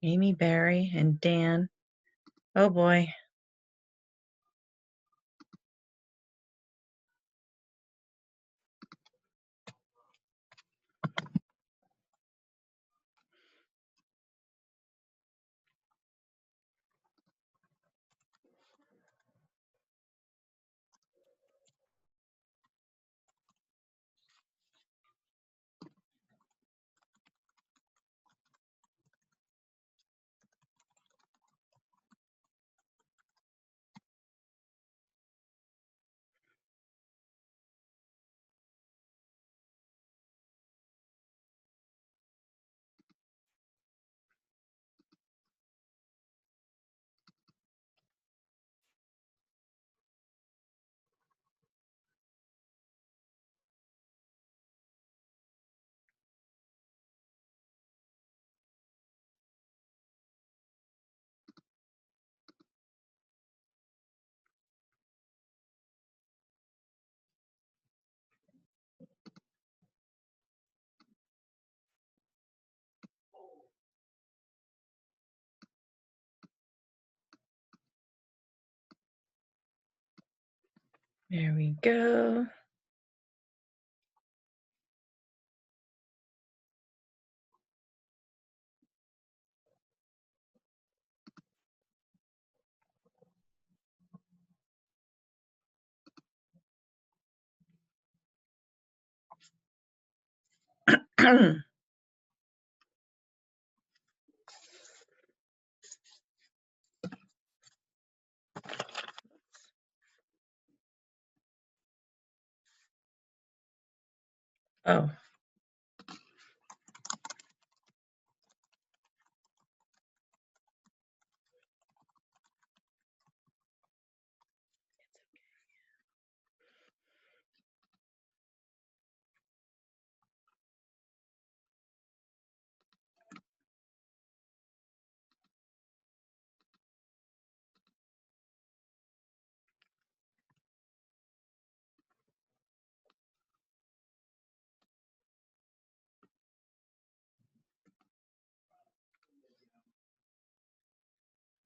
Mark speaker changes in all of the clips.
Speaker 1: Amy, Barry, and Dan. Oh boy. There we go. Oh.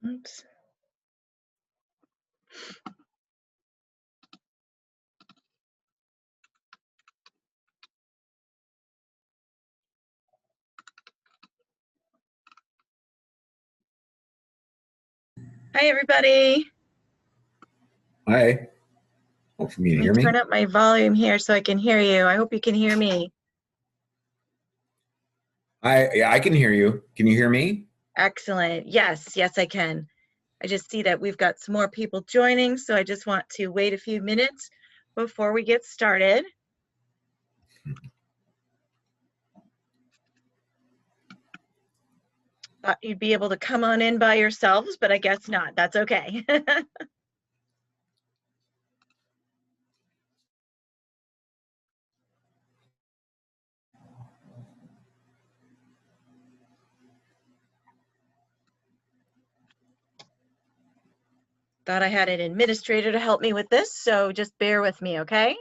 Speaker 1: Oops. Hi, everybody.
Speaker 2: Hi. Hope you can hear me.
Speaker 1: Turn up my volume here so I can hear you. I hope you can hear me.
Speaker 2: I can hear you. Can you hear me?
Speaker 1: Excellent. Yes, I can. I just see that we've got some more people joining, so I just want to wait a few minutes before we get started. Thought you'd be able to come on in by yourselves, but I guess not. That's okay. Thought I had an administrator to help me with this, so just bear with me, okay?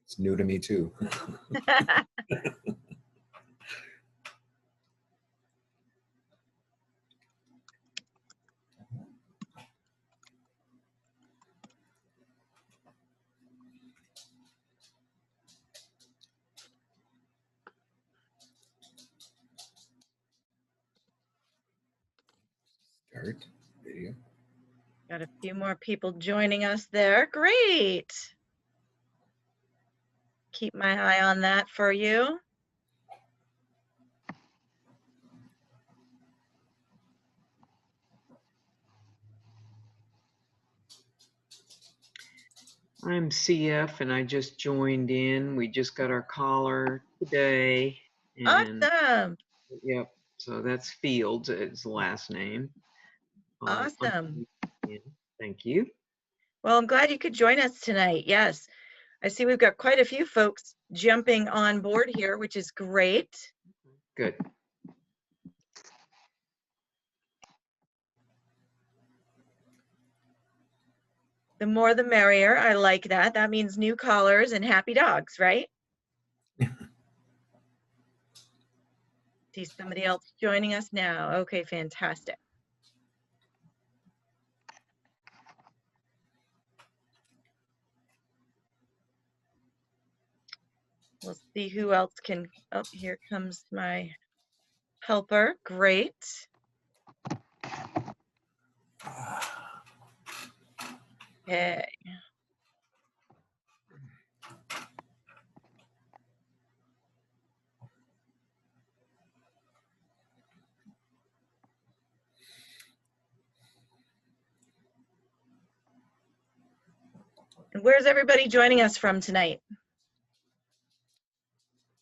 Speaker 2: It's new to me too. Start video.
Speaker 1: Got a few more people joining us there. Great. Keep my eye on that for you.
Speaker 3: I'm CF and I just joined in. We just got our caller today. And
Speaker 1: Awesome.
Speaker 3: Yep. So that's Fields, is the last name.
Speaker 1: Awesome.
Speaker 3: Thank you.
Speaker 1: Well, I'm glad you could join us tonight. Yes. I see we've got quite a few folks jumping on board here, which is great.
Speaker 3: Good.
Speaker 1: The more the merrier. I like that. That means new callers and happy dogs, right? see somebody else joining us now. Okay, fantastic. We'll see who else can, oh, here comes my helper. Great. Okay. And where's everybody joining us from tonight?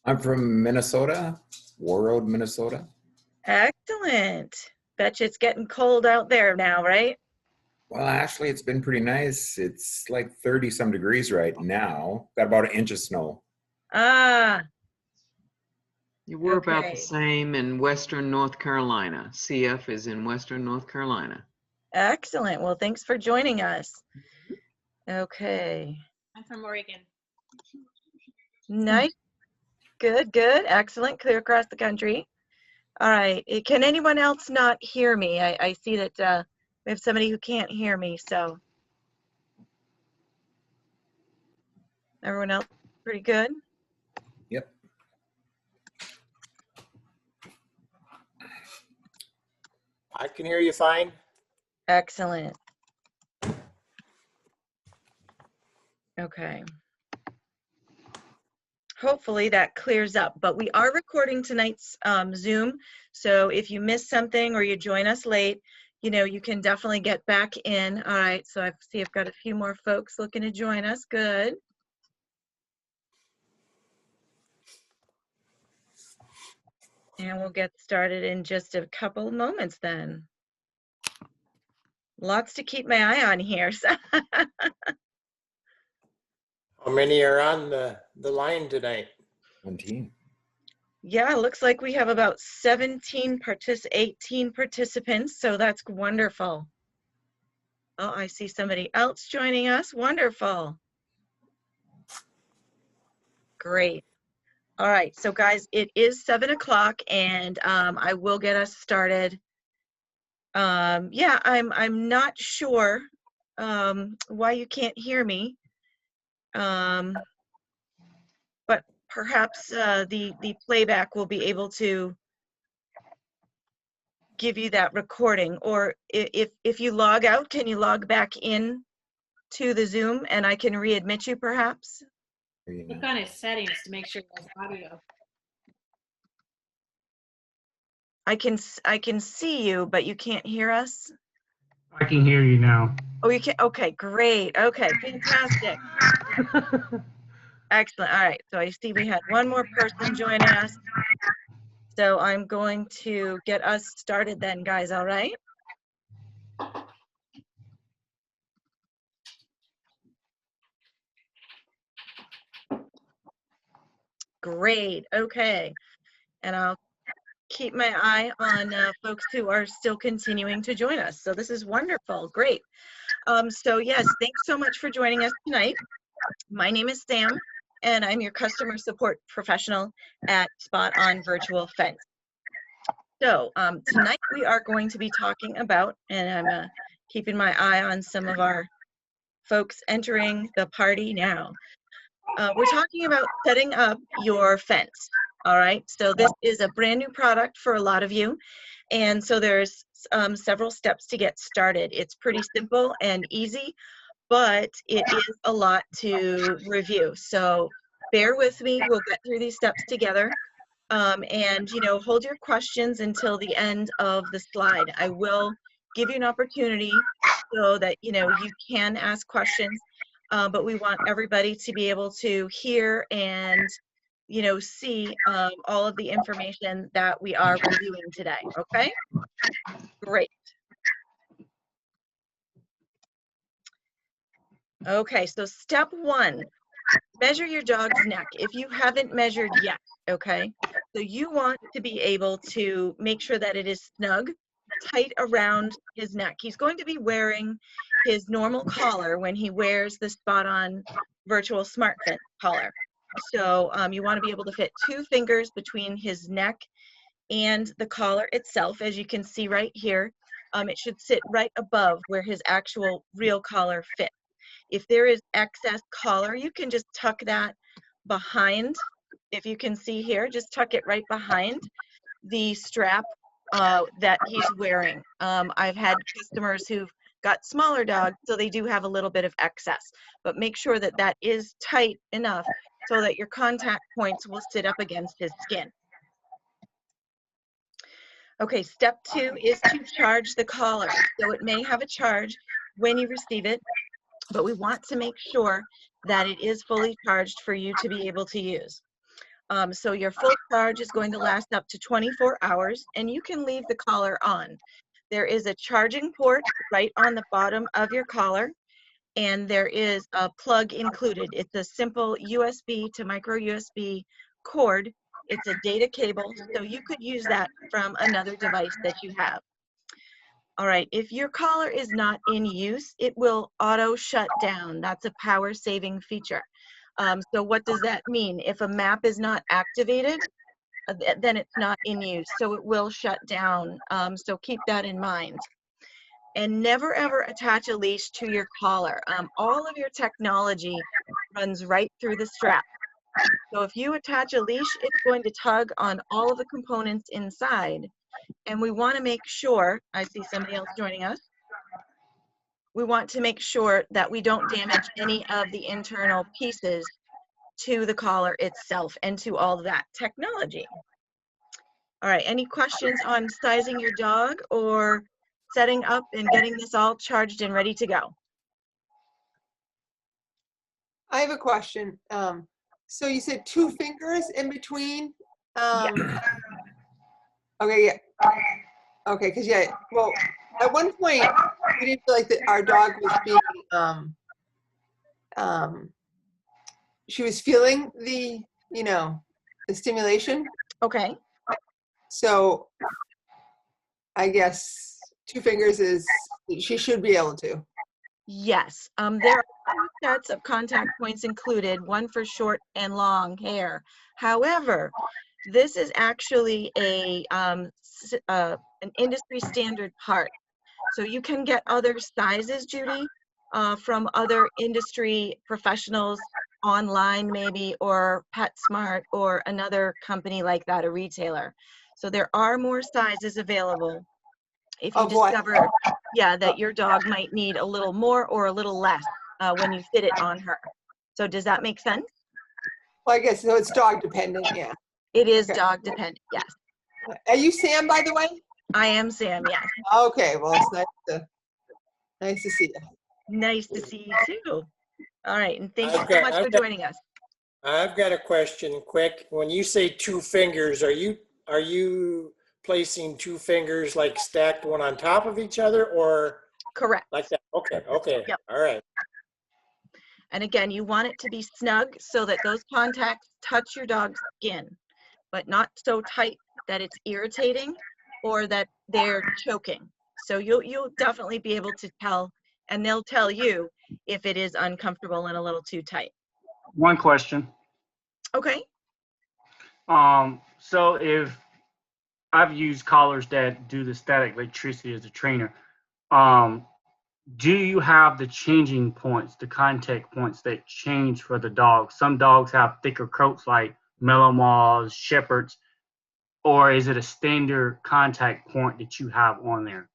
Speaker 2: I'm from Minnesota, Warroad, Minnesota.
Speaker 1: Excellent. Bet you it's getting cold out there now, right?
Speaker 2: Well, actually, it's been pretty nice. It's like 30 some degrees right now. Got about an inch of snow.
Speaker 1: Ah,
Speaker 3: We're about the
Speaker 1: okay.
Speaker 3: same in Western North Carolina. CF is in Western North Carolina.
Speaker 1: Excellent. Well, thanks for joining us. Okay.
Speaker 4: I'm from Oregon.
Speaker 1: Nice. Good, good. Excellent. Clear across the country. All right. Can anyone else not hear me? I see that we have somebody who can't hear me, so. Everyone else pretty good?
Speaker 2: Yep.
Speaker 5: I can hear you fine.
Speaker 1: Excellent. Okay. Hopefully that clears up, but we are recording tonight's Zoom. So if you miss something or you join us late, you know, you can definitely get back in. All right, so I see I've got a few more folks looking to join us. Good. And we'll get started in just a couple of moments then. Lots to keep my eye on here. So
Speaker 5: How many are on the line tonight?
Speaker 2: 17.
Speaker 1: yeah, it looks like we have about 18 participants, so that's wonderful. Oh, I see somebody else joining us. Wonderful. Great. All right, so guys, it is 7 o'clock, and I will get us started. Yeah, I'm not sure why you can't hear me, but perhaps the playback will be able to give you that recording. Or if you log out, can you log back in to the Zoom, and I can readmit you perhaps?
Speaker 4: Look on his settings to make sure there's audio.
Speaker 1: I can see you, but you can't hear us.
Speaker 6: I can hear you now.
Speaker 1: Oh, you can. Okay, great. Okay, fantastic. Excellent. All right. So I see we had one more person joining us. So I'm going to get us started then, guys. All right. Great. Okay. And I'll keep my eye on folks who are still continuing to join us. So this is wonderful. Great. So yes, thanks so much for joining us tonight. My name is Sam, and I'm your customer support professional at SpotOn Virtual Fence. So tonight we are going to be talking about, and I'm keeping my eye on some of our folks entering the party now. We're talking about setting up your fence. All right, so this is a brand new product for a lot of you. And so there's several steps to get started. It's pretty simple and easy, but it is a lot to review. So bear with me, we'll get through these steps together. And, you know, hold your questions until the end of the slide. I will give you an opportunity so that, you know, you can ask questions, but we want everybody to be able to hear and, you know, see all of the information that we are reviewing today, okay? Great. Okay, so step one, measure your dog's neck if you haven't measured yet, okay? So you want to be able to make sure that it is snug, tight around his neck. He's going to be wearing his normal collar when he wears the SpotOn Virtual Smart Fence collar. So you want to be able to fit 2 fingers between his neck and the collar itself, as you can see right here, it should sit right above where his actual real collar fits. If there is excess collar, you can just tuck that behind. If you can see here, just tuck it right behind the strap that he's wearing. I've had customers who've got smaller dogs, so they do have a little bit of excess, but make sure that that is tight enough so that your contact points will sit up against his skin. Okay, step 2 is to charge the collar. So it may have a charge when you receive it, but we want to make sure that it is fully charged for you to be able to use. So your full charge is going to last up to 24 hours, and you can leave the collar on. There is a charging port right on the bottom of your collar, and there is a plug included. It's a simple USB to micro USB cord. It's a data cable, so you could use that from another device that you have. All right, if your collar is not in use, it will auto shut down. That's a power saving feature. So what does that mean? If a map is not activated, then it's not in use, so it will shut down. So keep that in mind. And never ever attach a leash to your collar. All of your technology runs right through the strap. So if you attach a leash, it's going to tug on all of the components inside. And we want to make sure, I see somebody else joining us. We want to make sure that we don't damage any of the internal pieces to the collar itself and to all that technology. All right, any questions on sizing your dog or setting up and getting this all charged and ready to go?
Speaker 7: I have a question. So you said 2 fingers in between? Okay, yeah. Okay, because yeah, well, at one point we didn't feel like that our dog was being, she was feeling the, you know, the stimulation.
Speaker 1: Okay.
Speaker 7: So I guess 2 fingers is, she should be able to.
Speaker 1: Yes, there are 2 sets of contact points included, one for short and long hair. However, this is actually an industry standard part. So you can get other sizes, Judy, from other industry professionals online maybe, or PetSmart or another company like that, a retailer. So there are more sizes available. If you discover, yeah, that your dog might need a little more or a little less when you fit it on her. So does that make sense?
Speaker 7: Well, I guess so. It's dog dependent, yeah.
Speaker 1: It is dog dependent, yes.
Speaker 7: Are you Sam, by the way?
Speaker 1: I am Sam, yes.
Speaker 7: Okay, well, it's nice to see you.
Speaker 1: Nice to see you too. All right, and thank you so much for joining us.
Speaker 5: I've got a question quick. When you say 2 fingers, are you placing 2 fingers like stacked one on top of each other, or?
Speaker 1: Correct.
Speaker 5: Like that? Okay.
Speaker 1: Yep.
Speaker 5: All right.
Speaker 1: And again, you want it to be snug so that those contacts touch your dog's skin, but not so tight that it's irritating or that they're choking. So you'll definitely be able to tell, and they'll tell you if it is uncomfortable and a little too tight.
Speaker 6: One question.
Speaker 1: Okay.
Speaker 6: So if I've used collars that do the static electricity as a trainer, do you have the changing points, the contact points that change for the dog? Some dogs have thicker coats like Malinois, Shepherds, or is it a standard contact point that you have on there?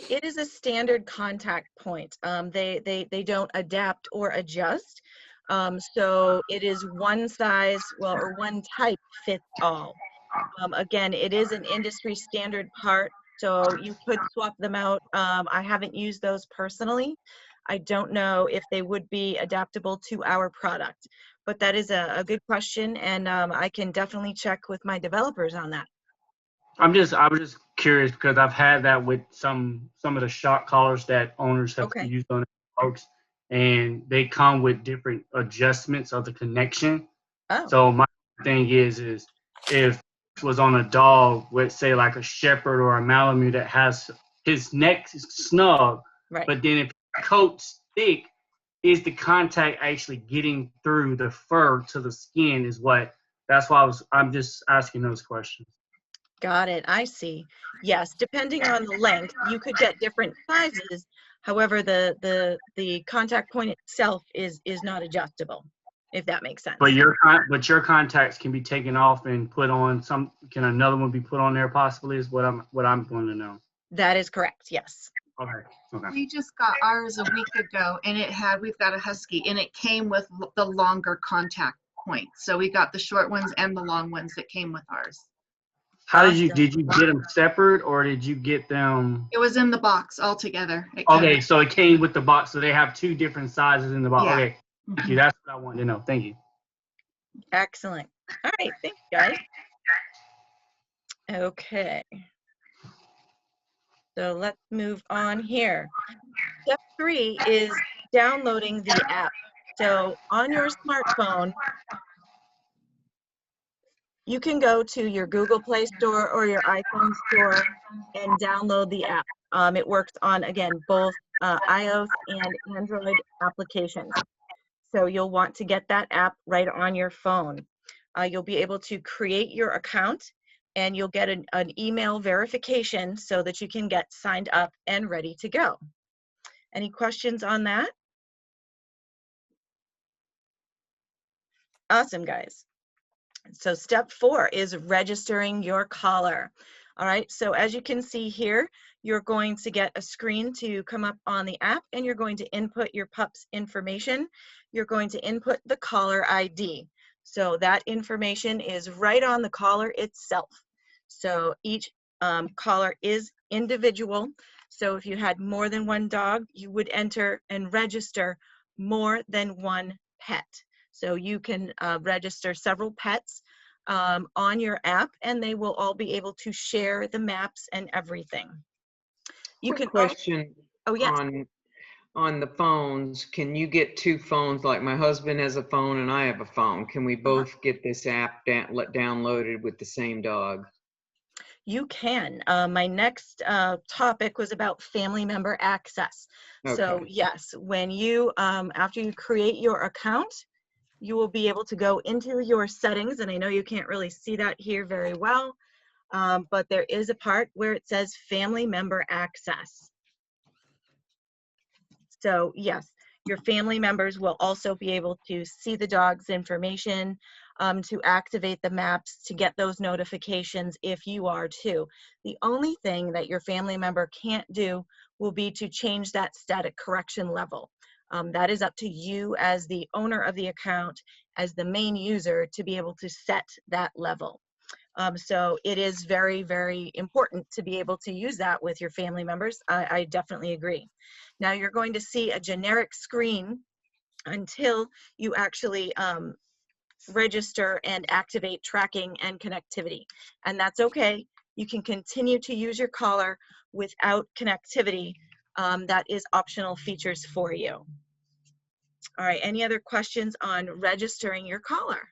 Speaker 1: It is a standard contact point. They don't adapt or adjust. So it is one size, well, or one type fits all. Again, it is an industry standard part, so you could swap them out. I haven't used those personally. I don't know if they would be adaptable to our product, but that is a good question, and I can definitely check with my developers on that.
Speaker 6: I was just curious because I've had that with some of the shock collars that owners have used on their dogs, and they come with different adjustments of the connection.
Speaker 1: Oh.
Speaker 6: So my thing is if it was on a dog with, say, like a Shepherd or a Malamute that has his neck snug,
Speaker 1: right,
Speaker 6: but then if the coat's thick, is the contact actually getting through the fur to the skin? That's why I'm just asking those questions.
Speaker 1: Got it. I see. Yes, depending on the length, you could get different sizes. However, the contact point itself is not adjustable, if that makes sense.
Speaker 6: But your contacts can be taken off and put on some. Can another one be put on there possibly? Is what I'm going to know.
Speaker 1: That is correct. Yes.
Speaker 6: Okay. Okay.
Speaker 8: We just got ours a week ago, and we've got a husky, and it came with the longer contact points. So we got the short ones and the long ones that came with ours.
Speaker 6: How
Speaker 1: Awesome.
Speaker 6: did you get them separate, or did you get them?
Speaker 8: It was in the box all together.
Speaker 6: Okay, so it came with the box, so they have two different sizes in the box.
Speaker 8: Yeah.
Speaker 6: Okay, thank you. That's what I wanted to know. Thank you.
Speaker 1: Excellent. All right. Thanks, guys. Okay. So let's move on here. Step 3 is downloading the app. So on your smartphone, you can go to your Google Play Store or your iPhone store and download the app. It works on, again, both iOS and Android applications. So you'll want to get that app right on your phone. You'll be able to create your account, and you'll get an email verification so that you can get signed up and ready to go. Any questions on that? Awesome, guys. So step 4 is registering your collar. All right, so as you can see here, you're going to get a screen to come up on the app, and you're going to input your pup's information. You're going to input the collar ID. So that information is right on the collar itself. So each collar is individual. So if you had more than one dog, you would enter and register more than one pet. So you can register several pets on your app, and they will all be able to share the maps and everything. You
Speaker 3: Quick
Speaker 1: can
Speaker 3: question.
Speaker 1: Oh, yes.
Speaker 3: On the phones, can you get two phones? Like my husband has a phone and I have a phone. Can we both get this app downloaded with the same dog?
Speaker 1: You can. My next topic was about family member access. So
Speaker 3: Okay.
Speaker 1: yes, when you, after you create your account, you will be able to go into your settings, and I know you can't really see that here very well, but there is a part where it says family member access. So yes, your family members will also be able to see the dog's information, to activate the maps, to get those notifications if you are too. The only thing that your family member can't do will be to change that static correction level. That is up to you as the owner of the account, as the main user, to be able to set that level. So it is very, very important to be able to use that with your family members. I definitely agree. Now you're going to see a generic screen until you actually register and activate tracking and connectivity. And that's okay. You can continue to use your collar without connectivity. That is optional features for you. All right, any other questions on registering your collar?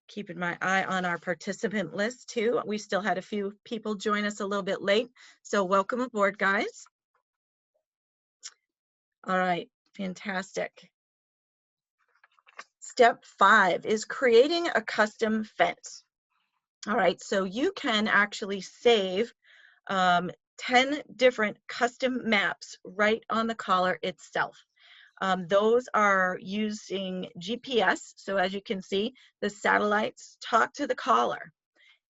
Speaker 1: Keeping my eye on our participant list too. We still had a few people join us a little bit late, so welcome aboard, guys. All right, fantastic. Step 5 is creating a custom fence. All right, so you can actually save 10 different custom maps right on the collar itself. Those are using GPS. So as you can see, the satellites talk to the collar,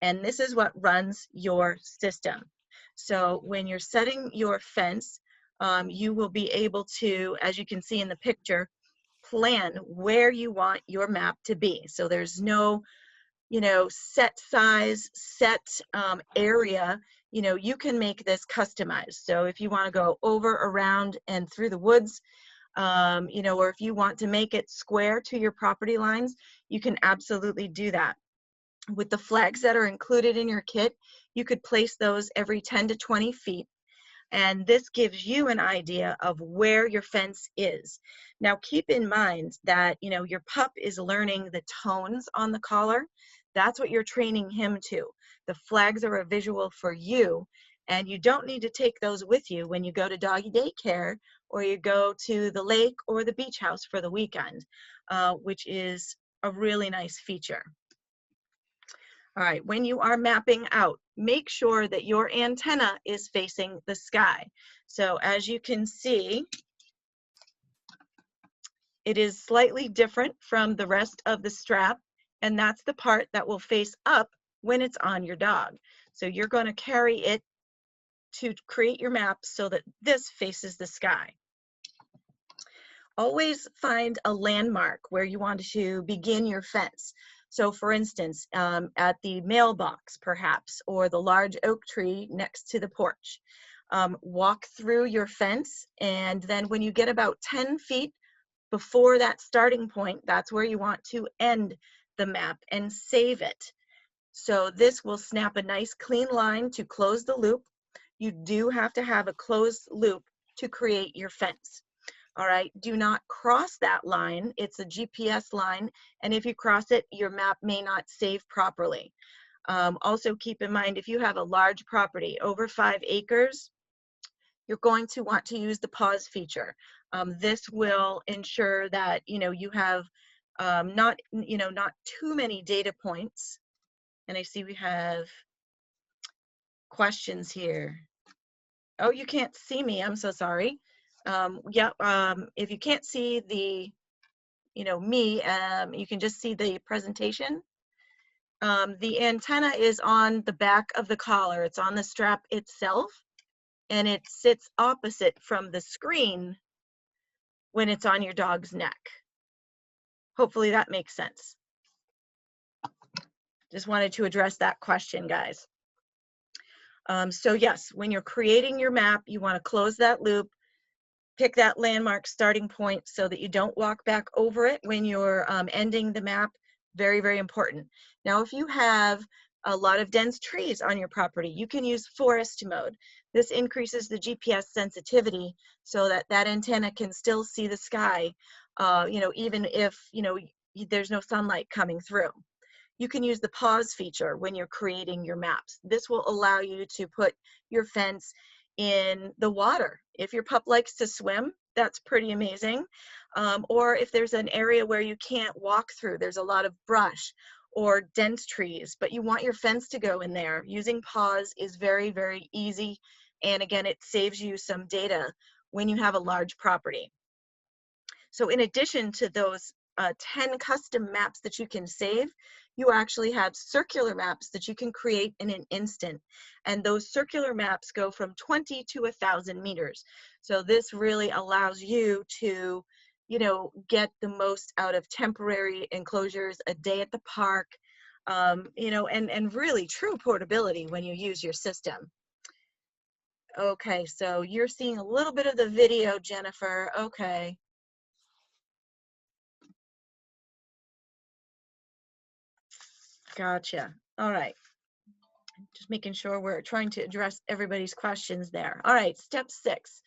Speaker 1: and this is what runs your system. So when you're setting your fence, you will be able to, as you can see in the picture, plan where you want your map to be. So there's no, set size, set area. You can make this customized. So if you want to go over, around, and through the woods, or if you want to make it square to your property lines, you can absolutely do that. With the flags that are included in your kit, you could place those every 10 to 20 feet. And this gives you an idea of where your fence is. Now, keep in mind that, your pup is learning the tones on the collar. That's what you're training him to. The flags are a visual for you, and you don't need to take those with you when you go to doggy daycare or you go to the lake or the beach house for the weekend, which is a really nice feature. All right, when you are mapping out, make sure that your antenna is facing the sky. So as you can see, it is slightly different from the rest of the strap, and that's the part that will face up when it's on your dog. So you're going to carry it to create your map so that this faces the sky. Always find a landmark where you want to begin your fence. So for instance, at the mailbox perhaps, or the large oak tree next to the porch. Walk through your fence, and then when you get about 10 feet before that starting point, that's where you want to end the map and save it. So this will snap a nice clean line to close the loop. You do have to have a closed loop to create your fence. All right, do not cross that line. It's a GPS line, and if you cross it, your map may not save properly. Also keep in mind, if you have a large property, over 5 acres, you're going to want to use the pause feature. This will ensure that you have not too many data points. And I see we have questions here. Oh, you can't see me. I'm so sorry. If you can't see the, me, you can just see the presentation. The antenna is on the back of the collar. It's on the strap itself, and it sits opposite from the screen when it's on your dog's neck. Hopefully that makes sense. Just wanted to address that question, guys. So yes, when you're creating your map, you want to close that loop, pick that landmark starting point so that you don't walk back over it when you're ending the map. Very, very important. Now, if you have a lot of dense trees on your property, you can use forest mode. This increases the GPS sensitivity so that that antenna can still see the sky, even if, there's no sunlight coming through. You can use the pause feature when you're creating your maps. This will allow you to put your fence in the water. If your pup likes to swim, that's pretty amazing. Or if there's an area where you can't walk through, there's a lot of brush or dense trees, but you want your fence to go in there, using pause is very, very easy. And again, it saves you some data when you have a large property. So in addition to those 10 custom maps that you can save, you actually have circular maps that you can create in an instant. And those circular maps go from 20 to 1,000 meters. So this really allows you to, get the most out of temporary enclosures, a day at the park, and really true portability when you use your system. Okay, so you're seeing a little bit of the video, Jennifer. Okay. Gotcha. All right. Just making sure we're trying to address everybody's questions there. All right, step 6.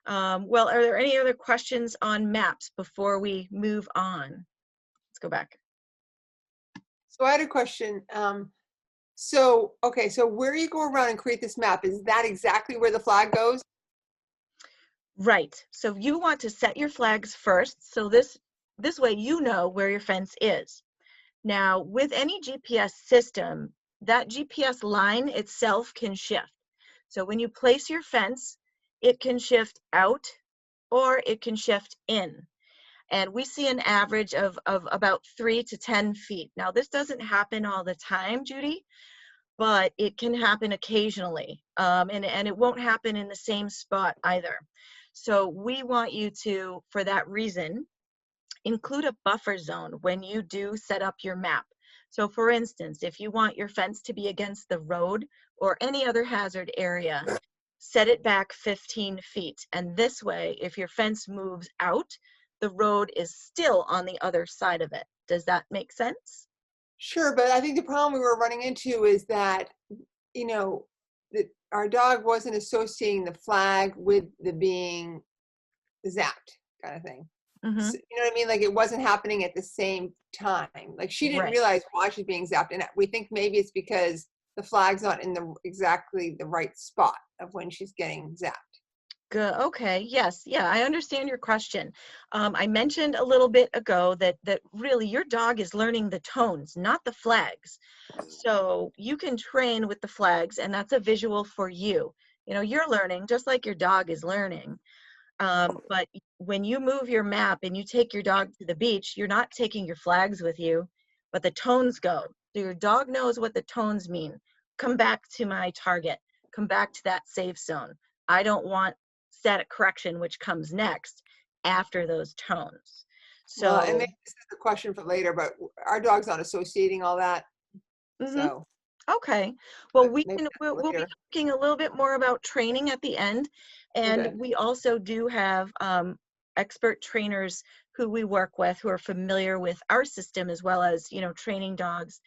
Speaker 1: Well, are there any other questions on maps before we move on? Let's go back.
Speaker 7: So I had a question. So where you go around and create this map, is that exactly where the flag goes?
Speaker 1: Right. So you want to set your flags first. So this way you know where your fence is. Now, with any GPS system, that GPS line itself can shift. So when you place your fence, it can shift out or it can shift in. And we see an average of about 3 to 10 feet. Now, this doesn't happen all the time, Judy, but it can happen occasionally. And it won't happen in the same spot either. So we want you to, for that reason, include a buffer zone when you do set up your map. So for instance, if you want your fence to be against the road or any other hazard area, set it back 15 feet. And this way, if your fence moves out, the road is still on the other side of it. Does that make sense?
Speaker 7: Sure, but I think the problem we were running into is that, that our dog wasn't associating the flag with the being zapped kind of thing.
Speaker 1: Mm-hmm.
Speaker 7: So, you know what I mean? Like it wasn't happening at the same time. Like she didn't realize why she's being zapped. And we think maybe it's because the flag's not in exactly the right spot of when she's getting zapped.
Speaker 1: Good. Okay. Yes. Yeah. I understand your question. I mentioned a little bit ago that really your dog is learning the tones, not the flags. So you can train with the flags, and that's a visual for you. You know, you're learning just like your dog is learning. But when you move your map and you take your dog to the beach, you're not taking your flags with you, but the tones go. So your dog knows what the tones mean. Come back to my target. Come back to that safe zone. I don't want static correction, which comes next after those tones.
Speaker 7: Well, and
Speaker 1: So,
Speaker 7: maybe this is a question for later, but our dog's not associating all that.
Speaker 1: mhm.
Speaker 7: So
Speaker 1: Okay. Well,
Speaker 7: but maybe
Speaker 1: we'll be
Speaker 7: later.
Speaker 1: talking a little bit more about training at the end, and
Speaker 7: Okay.
Speaker 1: we also do have expert trainers who we work with who are familiar with our system as well as, you know, training dogs.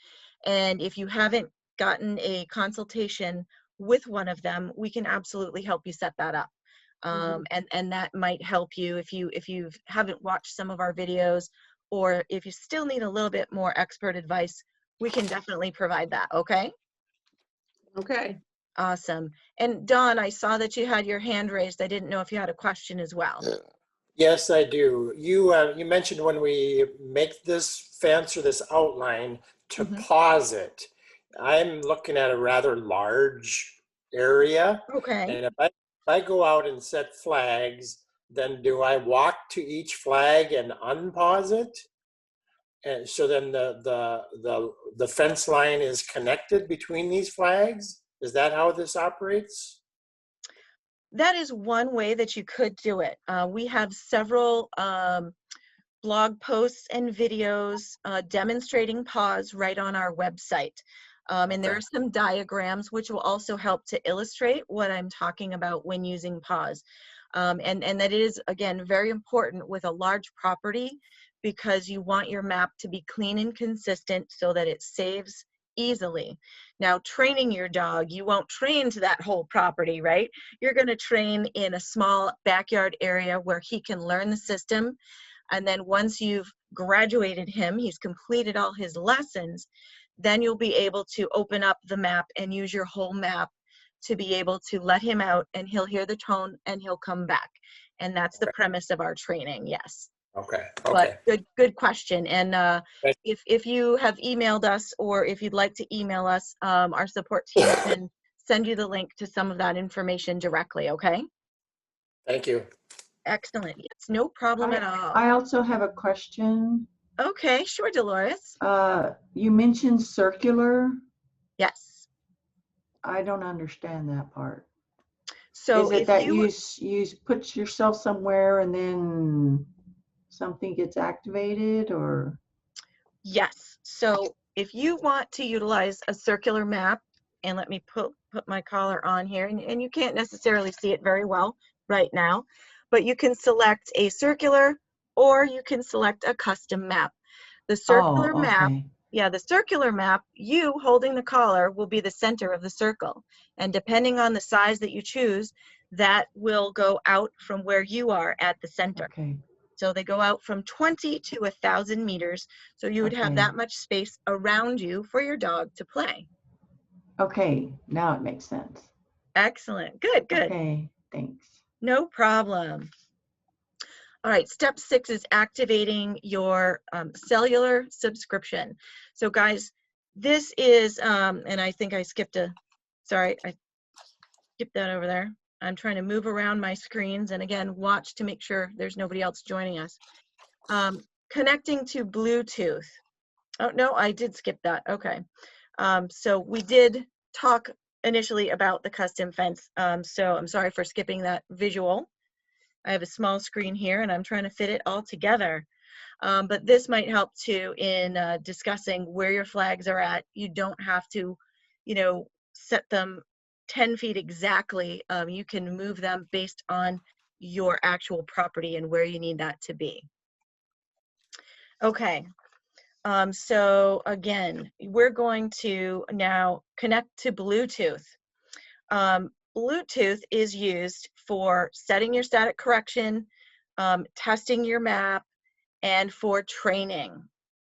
Speaker 1: And if you haven't gotten a consultation with one of them, we can absolutely help you set that up. And that might help you if you haven't watched some of our videos, or if you still need a little bit more expert advice, we can definitely provide that. Okay.
Speaker 7: Okay.
Speaker 1: Awesome. And Dawn, I saw that you had your hand raised. I didn't know if you had a question as well.
Speaker 5: Yes, I do. You mentioned when we make this fence or this outline to
Speaker 1: Mhm.
Speaker 5: pause it. I'm looking at a rather large area,
Speaker 1: Okay.
Speaker 5: and if I go out and set flags, then do I walk to each flag and unpause it? And so then the fence line is connected between these flags? Is that how this operates?
Speaker 1: That is one way that you could do it. We have several blog posts and videos demonstrating pause right on our website. And there
Speaker 5: Okay.
Speaker 1: are some diagrams which will also help to illustrate what I'm talking about when using pause. And that is, again, very important with a large property because you want your map to be clean and consistent so that it saves easily. Now, training your dog, you won't train to that whole property, right? You're going to train in a small backyard area where he can learn the system. And then once you've graduated him, he's completed all his lessons, then you'll be able to open up the map and use your whole map to be able to let him out, and he'll hear the tone and he'll come back. And that's the premise of our training, yes.
Speaker 5: Okay.
Speaker 1: But
Speaker 5: Okay.
Speaker 1: good question. And
Speaker 5: Thank-
Speaker 1: if you have emailed us, or if you'd like to email us, our support team can send you the link to some of that information directly, okay?
Speaker 5: Thank you.
Speaker 1: Excellent. Yes, no problem at all.
Speaker 9: I also have a question.
Speaker 1: Okay, sure, Dolores.
Speaker 9: You mentioned circular.
Speaker 1: Yes.
Speaker 9: I don't understand that part.
Speaker 1: So
Speaker 9: Is it
Speaker 1: if
Speaker 9: that
Speaker 1: you,
Speaker 9: you put yourself somewhere and then something gets activated, or?
Speaker 1: yes. So if you want to utilize a circular map, and let me put my collar on here, and you can't necessarily see it very well right now, but you can select a circular or you can select a custom map. The circular
Speaker 9: Oh,
Speaker 1: map,
Speaker 9: okay.
Speaker 1: yeah, the circular map, you holding the collar will be the center of the circle. And depending on the size that you choose, that will go out from where you are at the center.
Speaker 9: Okay.
Speaker 1: So they go out from 20 to 1,000 meters. So you would have
Speaker 9: Okay.
Speaker 1: that much space around you for your dog to play.
Speaker 9: Okay. Now it makes sense.
Speaker 1: Excellent. Good, good.
Speaker 9: Okay. Thanks.
Speaker 1: No problem. All right, step 6 is activating your cellular subscription. So guys, this is, and I think I skipped sorry, I skipped that over there. I'm trying to move around my screens, and again, watch to make sure there's nobody else joining us. Connecting to Bluetooth. Oh, no, I did skip that. Okay. So we did talk initially about the custom fence. So I'm sorry for skipping that visual. I have a small screen here and I'm trying to fit it all together. But this might help too in discussing where your flags are at. You don't have to, you know, set them 10 feet exactly. You can move them based on your actual property and where you need that to be. Okay. So again, we're going to now connect to Bluetooth. Bluetooth is used for setting your static correction, testing your map, and for training,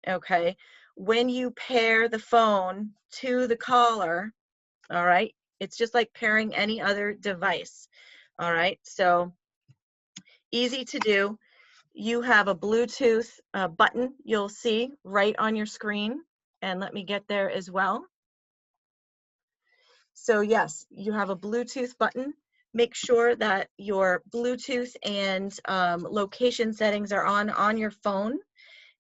Speaker 1: okay? When you pair the phone to the collar, all right, it's just like pairing any other device. All right, so easy to do. You have a Bluetooth button you'll see right on your screen, and let me get there as well. So yes, you have a Bluetooth button. Make sure that your Bluetooth and location settings are on your phone,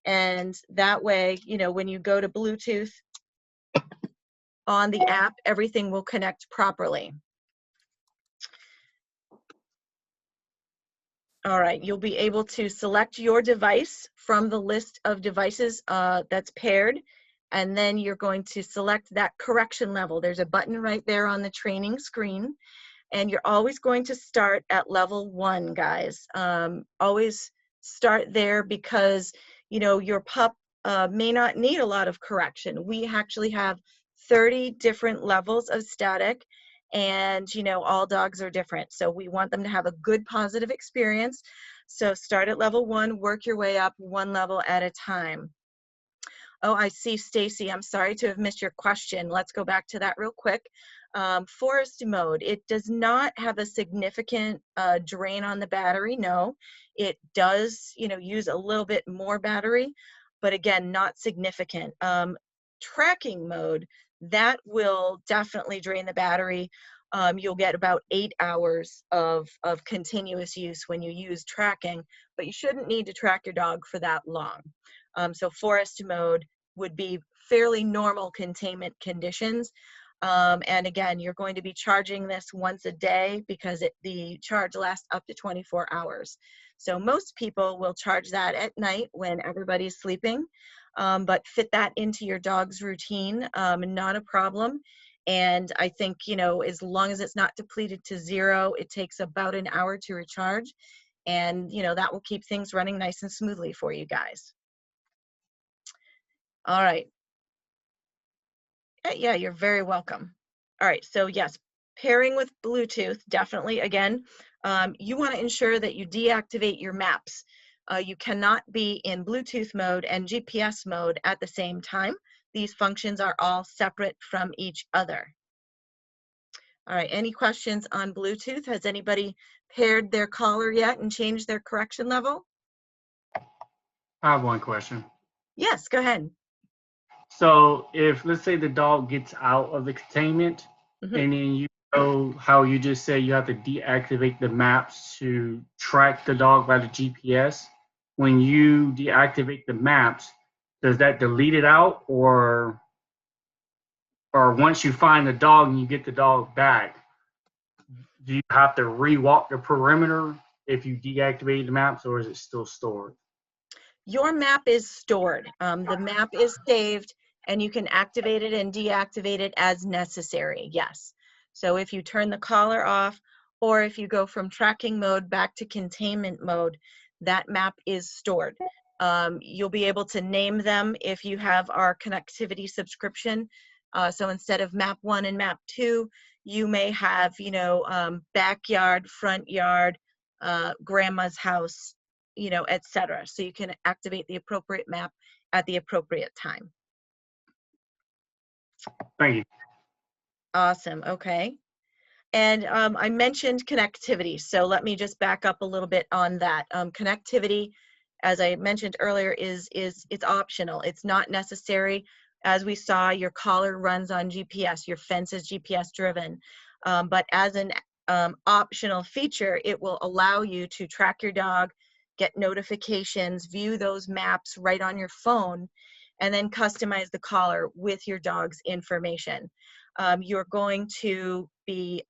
Speaker 1: and that way, you know, when you go to Bluetooth on the app, everything will connect properly. All right, you'll be able to select your device from the list of devices that's paired, and then you're going to select that correction level. There's a button right there on the training screen, and you're always going to start at level 1, guys. Always start there because, you know, your pup may not need a lot of correction. We actually have 30 different levels of static, and, you know, all dogs are different. So we want them to have a good positive experience. So start at level 1, work your way up 1 level at a time. Oh, I see, Stacy. I'm sorry to have missed your question. Let's go back to that real quick. Forest mode, it does not have a significant drain on the battery. No, it does, you know, use a little bit more battery, but again, not significant. Tracking mode, that will definitely drain the battery. You'll get about 8 hours of continuous use when you use tracking, but you shouldn't need to track your dog for that long. So forest mode would be fairly normal containment conditions. And again, you're going to be charging this once a day because the charge lasts up to 24 hours. So most people will charge that at night when everybody's sleeping, but fit that into your dog's routine, not a problem. And I think, you know, as long as it's not depleted to 0, it takes about an hour to recharge. And, you know, that will keep things running nice and smoothly for you guys. All right. Yeah, you're very welcome. All right, so yes, pairing with Bluetooth, definitely. Again, you want to ensure that you deactivate your maps. You cannot be in Bluetooth mode and GPS mode at the same time. These functions are all separate from each other. All right, any questions on Bluetooth? Has anybody paired their collar yet and changed their correction level?
Speaker 6: I have one question.
Speaker 1: Yes, go ahead.
Speaker 6: So if, let's say, the dog gets out of the containment, and then you know how you just said you have to deactivate the maps to track the dog by the GPS. When you deactivate the maps, does that delete it out, or once you find the dog and you get the dog back, do you have to re-walk the perimeter if you deactivate the maps, or is it still stored?
Speaker 1: Your map is stored. The map is saved, and you can activate it and deactivate it as necessary, yes. So if you turn the collar off, or if you go from tracking mode back to containment mode, that map is stored. You'll be able to name them if you have our connectivity subscription. So instead of map 1 and map 2, you may have, you know, backyard, front yard, grandma's house, you know, etc. So you can activate the appropriate map at the appropriate time.
Speaker 6: Thank you.
Speaker 1: Awesome. Okay. And I mentioned connectivity. So let me just back up a little bit on that. Connectivity, as I mentioned earlier, it's optional. It's not necessary. As we saw, your collar runs on GPS, your fence is GPS driven. But as an optional feature, it will allow you to track your dog, get notifications, view those maps right on your phone, and then customize the collar with your dog's information. You're going to be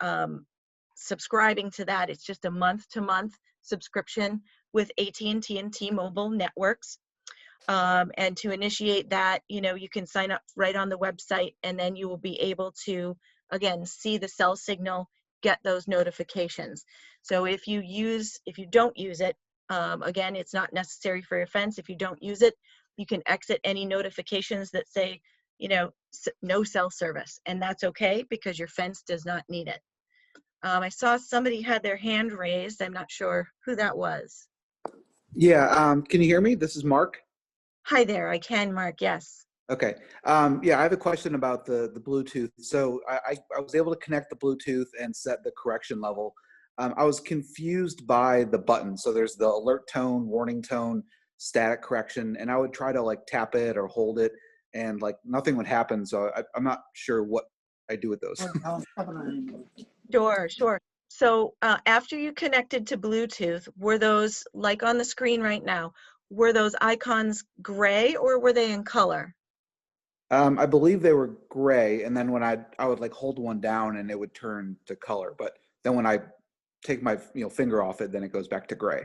Speaker 1: subscribing to that. It's just a month-to-month subscription with AT&T and T-Mobile networks. And to initiate that, you know, you can sign up right on the website, and then you will be able to, again, see the cell signal, get those notifications. So if you don't use it, again, it's not necessary for your fence. If you don't use it, you can exit any notifications that say, you know, no cell service, and that's okay because your fence does not need it. I saw somebody had their hand raised. I'm not sure who that was.
Speaker 10: Yeah, can you hear me? This is Mark.
Speaker 1: Hi there, I can, Mark, yes.
Speaker 10: Okay. Yeah, I have a question about the Bluetooth. So I was able to connect the Bluetooth and set the correction level. I was confused by the button. So there's the alert tone, warning tone, static correction, and I would try to like tap it or hold it, and like nothing would happen. So I'm not sure what I do with those.
Speaker 1: Sure, sure. So after you connected to Bluetooth, were those, like on the screen right now, were those icons gray or were they in color?
Speaker 10: I believe they were gray, and then when I would like hold one down and it would turn to color. But then when I take my finger off it, then it goes back to gray.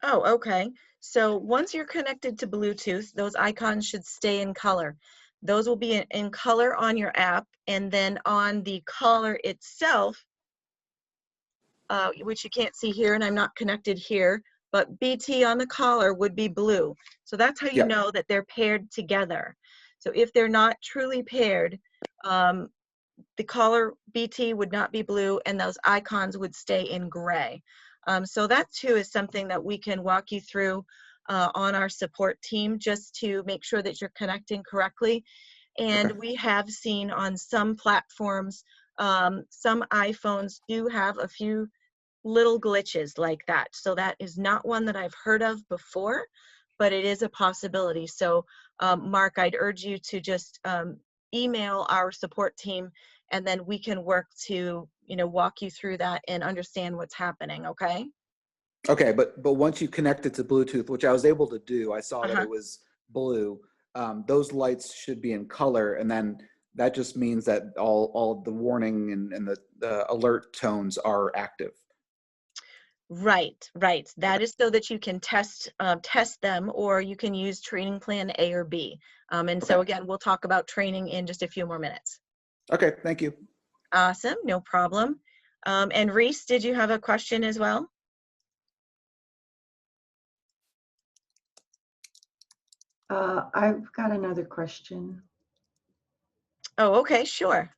Speaker 1: Oh, okay. So once you're connected to Bluetooth, those icons should stay in color. Those will be in color on your app, and then on the collar itself, which you can't see here, and I'm not connected here, but BT on the collar would be blue. So that's how you
Speaker 10: Yep.
Speaker 1: know that they're paired together. So if they're not truly paired, the collar BT would not be blue, and those icons would stay in gray. So that too is something that we can walk you through on our support team, just to make sure that you're connecting correctly. And
Speaker 10: Okay.
Speaker 1: we have seen on some platforms, some iPhones do have a few little glitches like that. So that is not one that I've heard of before, but it is a possibility. So Mark, I'd urge you to just email our support team, and then we can work to walk you through that and understand what's happening. Okay.
Speaker 10: Okay, but once you connect it to Bluetooth, which I was able to do, I saw that
Speaker 1: Uh-huh.
Speaker 10: it was blue. Those lights should be in color, and then that just means that all the warning and the alert tones are active.
Speaker 1: Right, right. That
Speaker 10: Okay.
Speaker 1: is so that you can test them, or you can use training plan A or B. And so
Speaker 10: Okay.
Speaker 1: again, we'll talk about training in just a few more minutes.
Speaker 10: Okay. Thank you.
Speaker 1: Awesome, no problem. And Reese, did you have a question as well?
Speaker 9: I've got another question.
Speaker 1: Oh, okay, sure.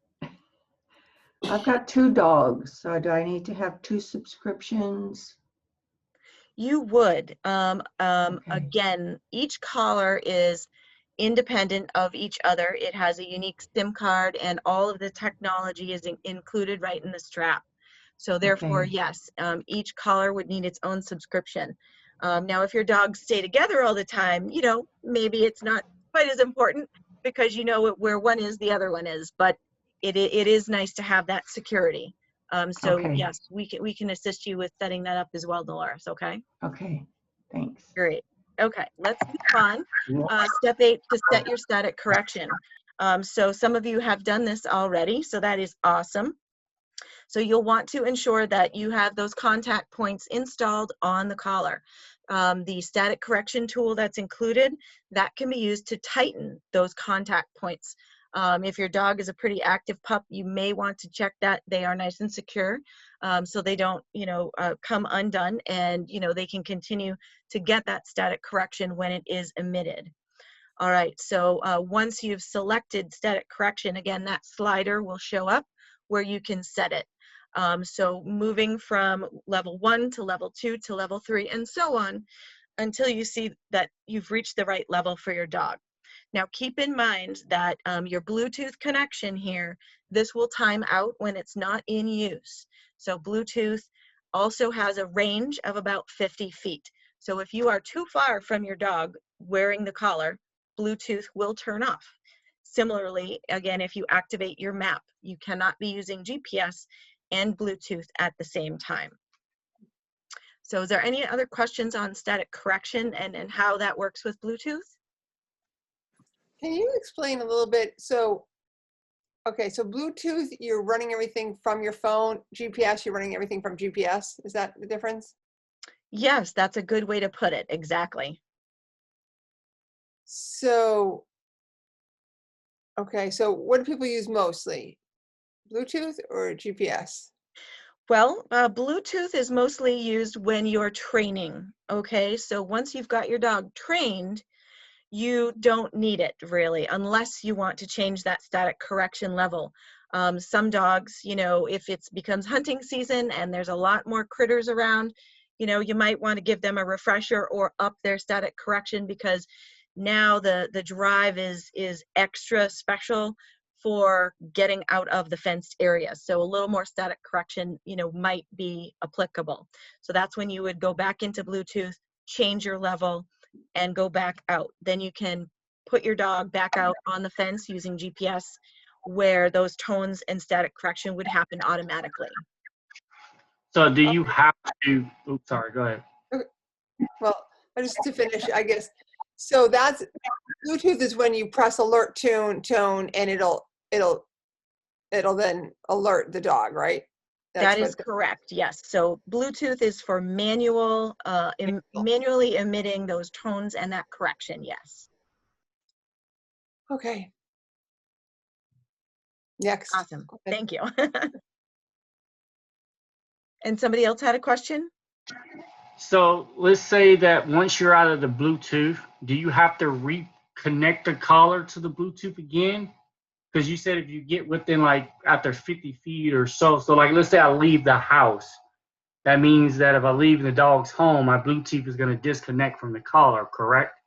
Speaker 9: I've got 2 dogs, so do I need to have 2 subscriptions?
Speaker 1: You would.
Speaker 9: Okay.
Speaker 1: Again, each collar is independent of each other. It has a unique SIM card, and all of the technology is included right in the strap. So therefore,
Speaker 9: Okay.
Speaker 1: yes, each collar would need its own subscription. Now, if your dogs stay together all the time, maybe it's not quite as important, because where one is, the other one is. But it is nice to have that security. So
Speaker 9: Okay.
Speaker 1: yes, we can assist you with setting that up as well, Dolores. Okay.
Speaker 9: Okay. Thanks.
Speaker 1: Great. Okay, let's move on. Step 8, to set your static correction. So some of you have done this already, so that is awesome. So you'll want to ensure that you have those contact points installed on the collar. The static correction tool that's included, that can be used to tighten those contact points. If your dog is a pretty active pup, you may want to check that they are nice and secure, so they don't, come undone, and they can continue to get that static correction when it is emitted. All right, so once you've selected static correction, again, that slider will show up where you can set it. So moving from level 1 to level 2 to level 3 and so on, until you see that you've reached the right level for your dog. Now keep in mind that your Bluetooth connection here, this will time out when it's not in use. So Bluetooth also has a range of about 50 feet. So if you are too far from your dog wearing the collar, Bluetooth will turn off. Similarly, again, if you activate your map, you cannot be using GPS and Bluetooth at the same time. So is there any other questions on static correction and how that works with Bluetooth?
Speaker 7: Can you explain a little bit? So, okay, so Bluetooth, you're running everything from your phone. GPS, you're running everything from GPS. Is that the difference?
Speaker 1: Yes, that's a good way to put it. Exactly.
Speaker 7: So, okay, so what do people use mostly? Bluetooth or GPS?
Speaker 1: Well, Bluetooth is mostly used when you're training. Okay, so once you've got your dog trained, you don't need it really, unless you want to change that static correction level. Some dogs, if it becomes hunting season and there's a lot more critters around, you might want to give them a refresher or up their static correction, because now the drive is extra special for getting out of the fenced area. So a little more static correction, might be applicable. So that's when you would go back into Bluetooth, change your level, and go back out. Then you can put your dog back out on the fence using GPS, where those tones and static correction would happen automatically.
Speaker 6: So do you have to, oops, sorry, go ahead.
Speaker 7: Well, just to finish, I guess. So that's Bluetooth is when you press alert tone and it'll then alert the dog, right?
Speaker 1: That is correct, yes. So Bluetooth is for manually emitting those tones and that correction, yes.
Speaker 7: Okay. Next.
Speaker 1: Awesome, thank you. And somebody else had a question?
Speaker 6: So let's say that once you're out of the Bluetooth, do you have to reconnect the collar to the Bluetooth again? Because you said if you get within like after 50 feet or so, so like let's say I leave the house, that means that if I leave the dog's home, my Bluetooth is going to disconnect from the collar, correct?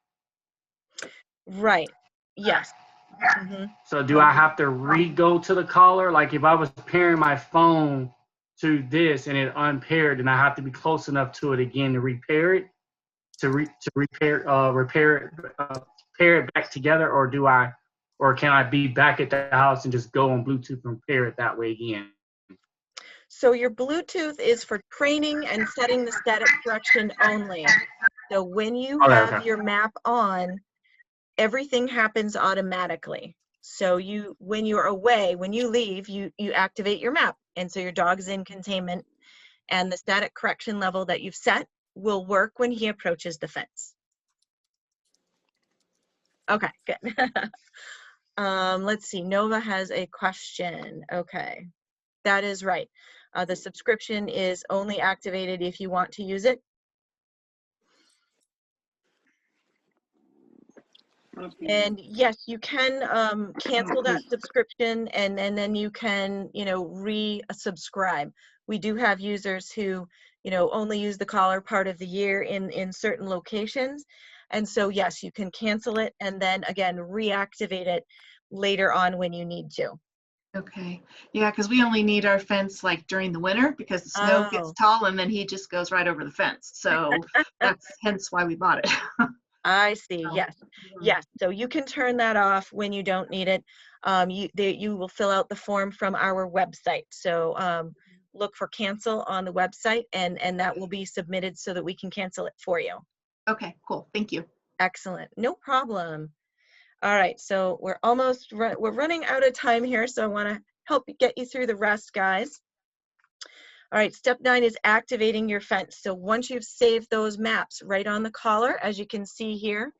Speaker 1: Right, yes.
Speaker 6: So do I have to re-go to the collar? Like if I was pairing my phone to this and it unpaired, and I have to be close enough to it again to repair it, pair it back together, or can I be back at the house and just go on Bluetooth and pair it that way again?
Speaker 1: So your Bluetooth is for training and setting the static correction only. So when you have your map on, everything happens automatically. So when you're away, when you leave, you activate your map. And so your dog's in containment, and the static correction level that you've set will work when he approaches the fence. Okay, good. Let's see, Nova has a question. Okay, that is right. The subscription is only activated if you want to use it. And yes, you can cancel that subscription, and then you can, re-subscribe. We do have users who, only use the collar part of the year in certain locations. And so, yes, you can cancel it and then again, reactivate it later on when you need to.
Speaker 8: Okay. Yeah, because we only need our fence like during the winter because the snow gets tall and then he just goes right over the fence. So that's hence why we bought it.
Speaker 1: I see. Yes. Yes. So you can turn that off when you don't need it. You will fill out the form from our website. So look for cancel on the website, and that will be submitted so that we can cancel it for you.
Speaker 8: Okay, cool. Thank you.
Speaker 1: Excellent. No problem. All right. So we're running out of time here. So I want to help get you through the rest, guys. All right, step 9 is activating your fence. So once you've saved those maps right on the collar, as you can see here,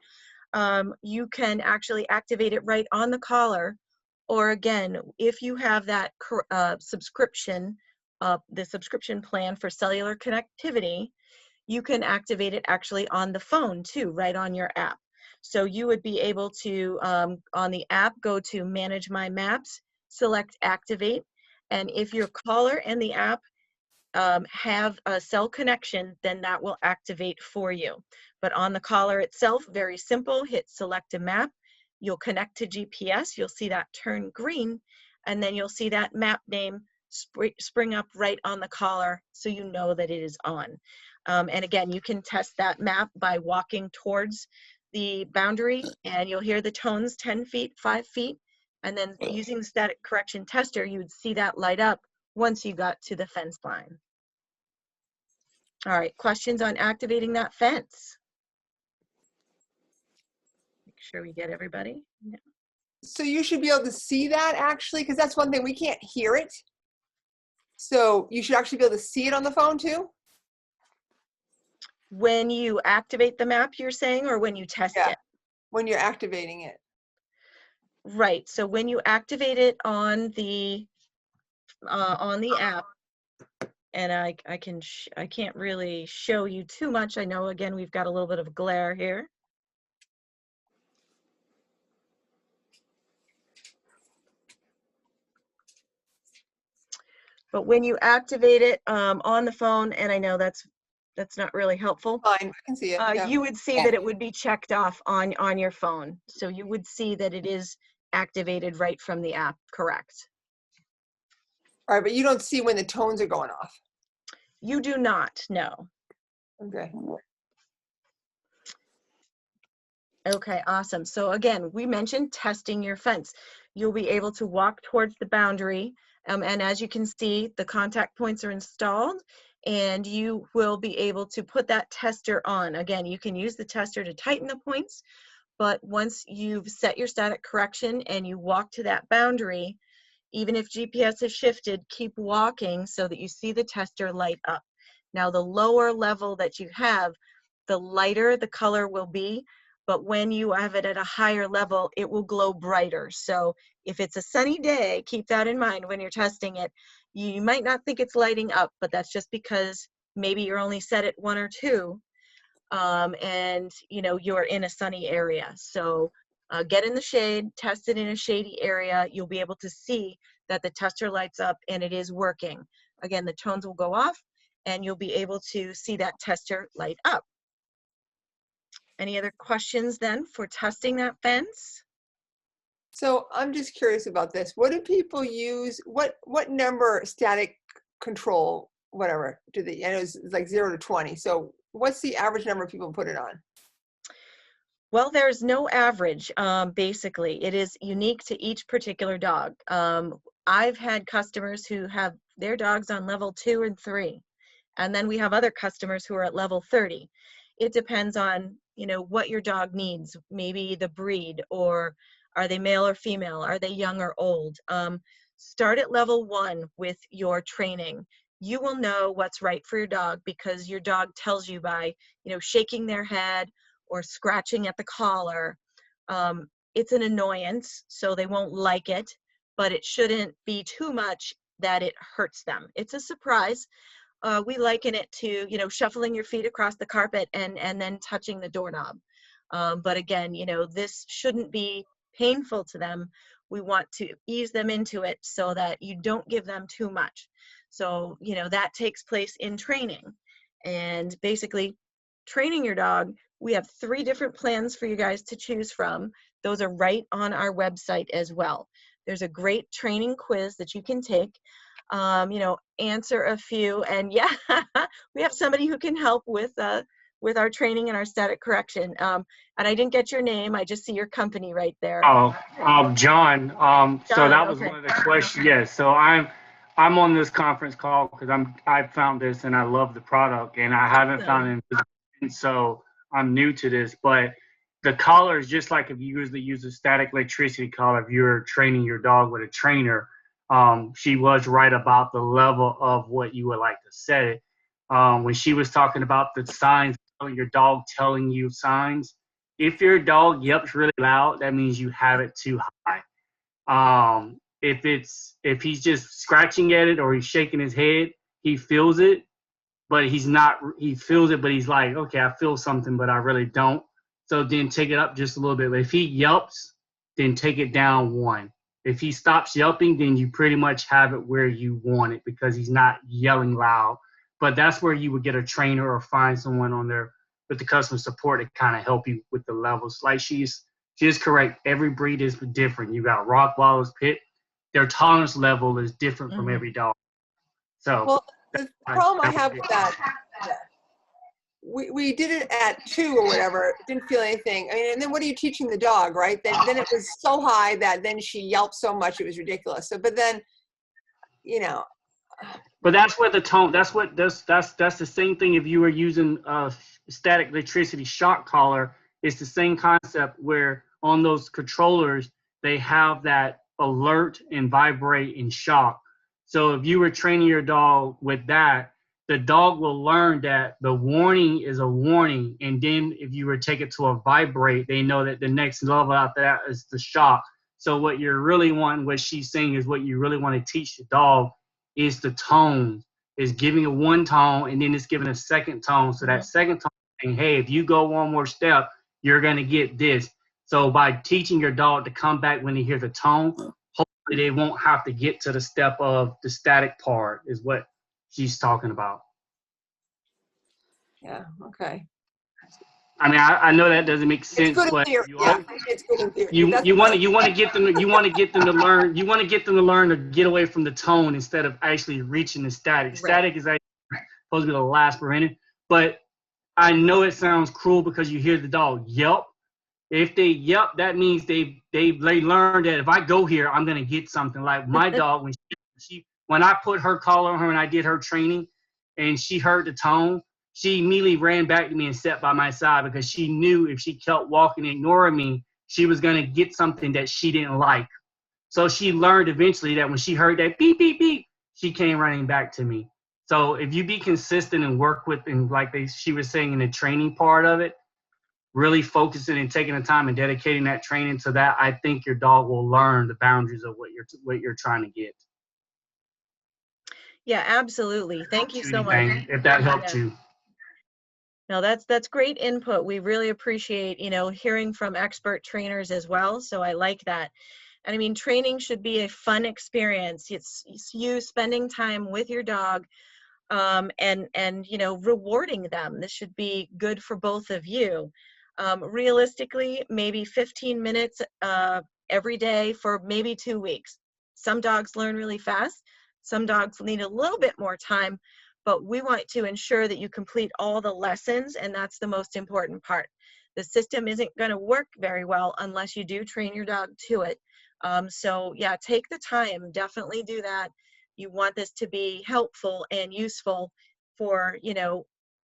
Speaker 1: you can actually activate it right on the collar. Or again, if you have that subscription, the subscription plan for cellular connectivity, you can activate it actually on the phone too, right on your app. So you would be able to, on the app, go to Manage My Maps, select Activate, and if your collar and the app have a cell connection, then that will activate for you. But on the collar itself, very simple, hit select a map, you'll connect to GPS, you'll see that turn green, and then you'll see that map name spring up right on the collar so you know that it is on. And again, you can test that map by walking towards the boundary, and you'll hear the tones 10 feet, 5 feet, and then using the static correction tester, you would see that light up once you got to the fence line. All right, questions on activating that fence? Make sure we get everybody. Yeah.
Speaker 7: So you should be able to see that actually, because that's one thing, we can't hear it. So you should actually be able to see it on the phone too?
Speaker 1: When you activate the map, you're saying, or when you test it?
Speaker 7: When you're activating it.
Speaker 1: Right, so when you activate it on the app, and I can't really show you too much. I know, again, we've got a little bit of glare here. But when you activate it on the phone, and I know that's not really helpful.
Speaker 7: Fine, I can see it.
Speaker 1: You would see that it would be checked off on your phone. So you would see that it is activated right from the app, correct?
Speaker 7: All right, but you don't see when the tones are going off.
Speaker 1: You do not, no.
Speaker 7: Okay.
Speaker 1: Okay, awesome. So again, we mentioned testing your fence. You'll be able to walk towards the boundary, and as you can see, the contact points are installed, and you will be able to put that tester on. Again, you can use the tester to tighten the points, but once you've set your static correction and you walk to that boundary, even if GPS has shifted, keep walking so that you see the tester light up. Now, the lower level that you have, the lighter the color will be, but when you have it at a higher level, it will glow brighter. So if it's a sunny day, keep that in mind when you're testing it. You might not think it's lighting up, but that's just because maybe you're only set at 1 or 2, and you're in a sunny area. So get in the shade, test it in a shady area. You'll be able to see that the tester lights up and it is working. Again, the tones will go off and you'll be able to see that tester light up. Any other questions then for testing that fence?
Speaker 7: So I'm just curious about this. What do people use? What number static control, whatever, do they? I know it's like 0 to 20. So what's the average number of people put it on?
Speaker 1: Well, there's no average, basically. It is unique to each particular dog. I've had customers who have their dogs on level 2 and 3, and then we have other customers who are at level 30. It depends on, what your dog needs, maybe the breed, or are they male or female? Are they young or old? Start at level 1 with your training. You will know what's right for your dog because your dog tells you by, shaking their head or scratching at the collar. It's an annoyance, so they won't like it, but it shouldn't be too much that it hurts them. It's a surprise. We liken it to, shuffling your feet across the carpet and then touching the doorknob. But again, this shouldn't be painful to them. We want to ease them into it so that you don't give them too much. So, that takes place in training. And basically, training your dog, we have 3 different plans for you guys to choose from. Those are right on our website as well. There's a great training quiz that you can take. Answer a few, and yeah, we have somebody who can help with our training and our static correction. And I didn't get your name. I just see your company right there.
Speaker 6: Oh, John. So that was
Speaker 1: okay.
Speaker 6: one of the questions. Yes. So I'm on this conference call because I found this and I love the product and I haven't found it. And so I'm new to this, but the collar is just like if you usually use a static electricity collar, if you're training your dog with a trainer. She was right about the level of what you would like to set it. When she was talking about the signs, your dog telling you signs, if your dog yelps really loud, that means you have it too high. If he's just scratching at it or he's shaking his head, he feels it, but he feels it, but he's like, okay, I feel something, but I really don't. So then take it up just a little bit. But if he yelps, then take it down 1. If he stops yelping, then you pretty much have it where you want it because he's not yelling loud. But that's where you would get a trainer or find someone on there with the customer support to kind of help you with the levels. Like she is correct. Every breed is different. You got Rottweilers, Pit. Their tolerance level is different from every dog. So
Speaker 7: well, the problem I have with that, we did it at 2 or whatever, didn't feel anything. I mean, and then what are you teaching the dog, right? Then it was so high that then she yelped so much it was ridiculous. So, but then,
Speaker 6: But that's where the tone. That's the same thing. If you were using a static electricity shock collar, it's the same concept where on those controllers they have that alert and vibrate and shock. So if you were training your dog with that, the dog will learn that the warning is a warning, and then if you were to take it to a vibrate, they know that the next level after that is the shock. So what you're really wanting, what she's saying is what you really want to teach the dog is the tone, is giving it 1 tone and then it's giving a second tone. So that second tone saying, hey, if you go 1 more step, you're going to get this. So by teaching your dog to come back when they hear the tone, hopefully they won't have to get to the step of the static part is what she's talking about.
Speaker 7: Yeah, okay.
Speaker 6: I mean, I know that doesn't make
Speaker 7: It's
Speaker 6: sense,
Speaker 7: good in
Speaker 6: but
Speaker 7: theory.
Speaker 6: you
Speaker 7: Yeah, it's good in theory.
Speaker 6: you
Speaker 7: That's
Speaker 6: you want
Speaker 7: what
Speaker 6: to you want to get them to learn to get away from the tone instead of actually reaching the static.
Speaker 1: Right.
Speaker 6: Static is actually supposed to be the last prevented, but I know it sounds cruel because you hear the dog yelp. If they yelp, that means they learned that if I go here, I'm gonna get something. Like my dog, when I put her collar on her and I did her training, and she heard the tone, she immediately ran back to me and sat by my side because she knew if she kept walking, ignoring me, she was gonna get something that she didn't like. So she learned eventually that when she heard that beep beep beep, she came running back to me. So if you be consistent and work with, and like she was saying in the training part of it, really focusing and taking the time and dedicating that training to that, I think your dog will learn the boundaries of what you're trying to get.
Speaker 1: Yeah, absolutely. Thank you so much.
Speaker 6: Anything, if that helped
Speaker 1: Yeah.
Speaker 6: you.
Speaker 1: No, that's great input. We really appreciate, hearing from expert trainers as well. So I like that. And I mean, training should be a fun experience. It's you spending time with your dog, and rewarding them. This should be good for both of you. Realistically, maybe 15 minutes every day for maybe 2 weeks. Some dogs learn really fast. Some dogs need a little bit more time, but we want to ensure that you complete all the lessons, and that's the most important part. The system isn't going to work very well unless you do train your dog to it. So yeah, take the time, definitely do that. You want this to be helpful and useful for,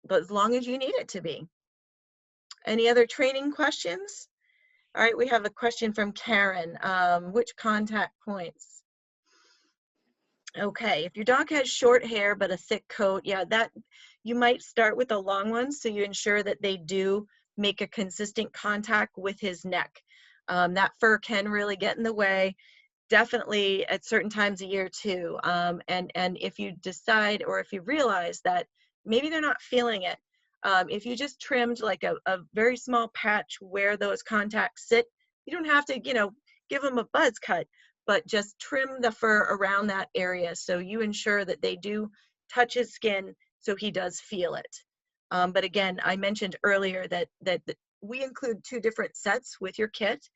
Speaker 1: but as long as you need it to be. Any other training questions? All right, we have a question from Karen. Which contact points? Okay, if your dog has short hair but a thick coat, yeah, that you might start with the long ones so you ensure that they do make a consistent contact with his neck. That fur can really get in the way, definitely at certain times a year too. And if you decide, or if you realize that maybe they're not feeling it, if you just trimmed like a very small patch where those contacts sit, you don't have to, give them a buzz cut, but just trim the fur around that area so you ensure that they do touch his skin so he does feel it. But again, I mentioned earlier that we include 2 different sets with your kit,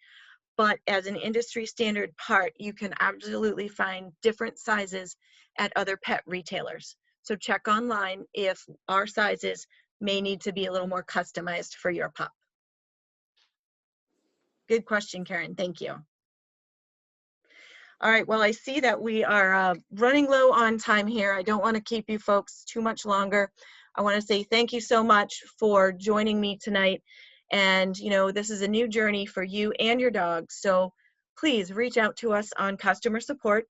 Speaker 1: but as an industry standard part, you can absolutely find different sizes at other pet retailers. So check online if our sizes may need to be a little more customized for your pup. Good question, Karen. Thank you. All right, well, I see that we are running low on time here. I don't want to keep you folks too much longer. I want to say thank you so much for joining me tonight. And, this is a new journey for you and your dog. So please reach out to us on customer support.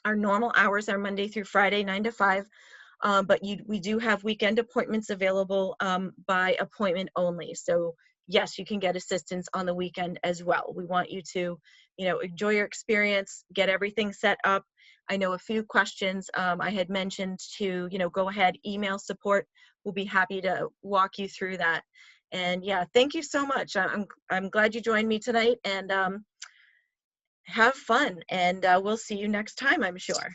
Speaker 1: Our normal hours are Monday through Friday, 9 to 5. But we do have weekend appointments available by appointment only. So yes, you can get assistance on the weekend as well. We want you to, enjoy your experience, get everything set up. I know a few questions I had mentioned to, go ahead, email support. We'll be happy to walk you through that. And yeah, thank you so much. I'm glad you joined me tonight, and have fun. And we'll see you next time, I'm sure.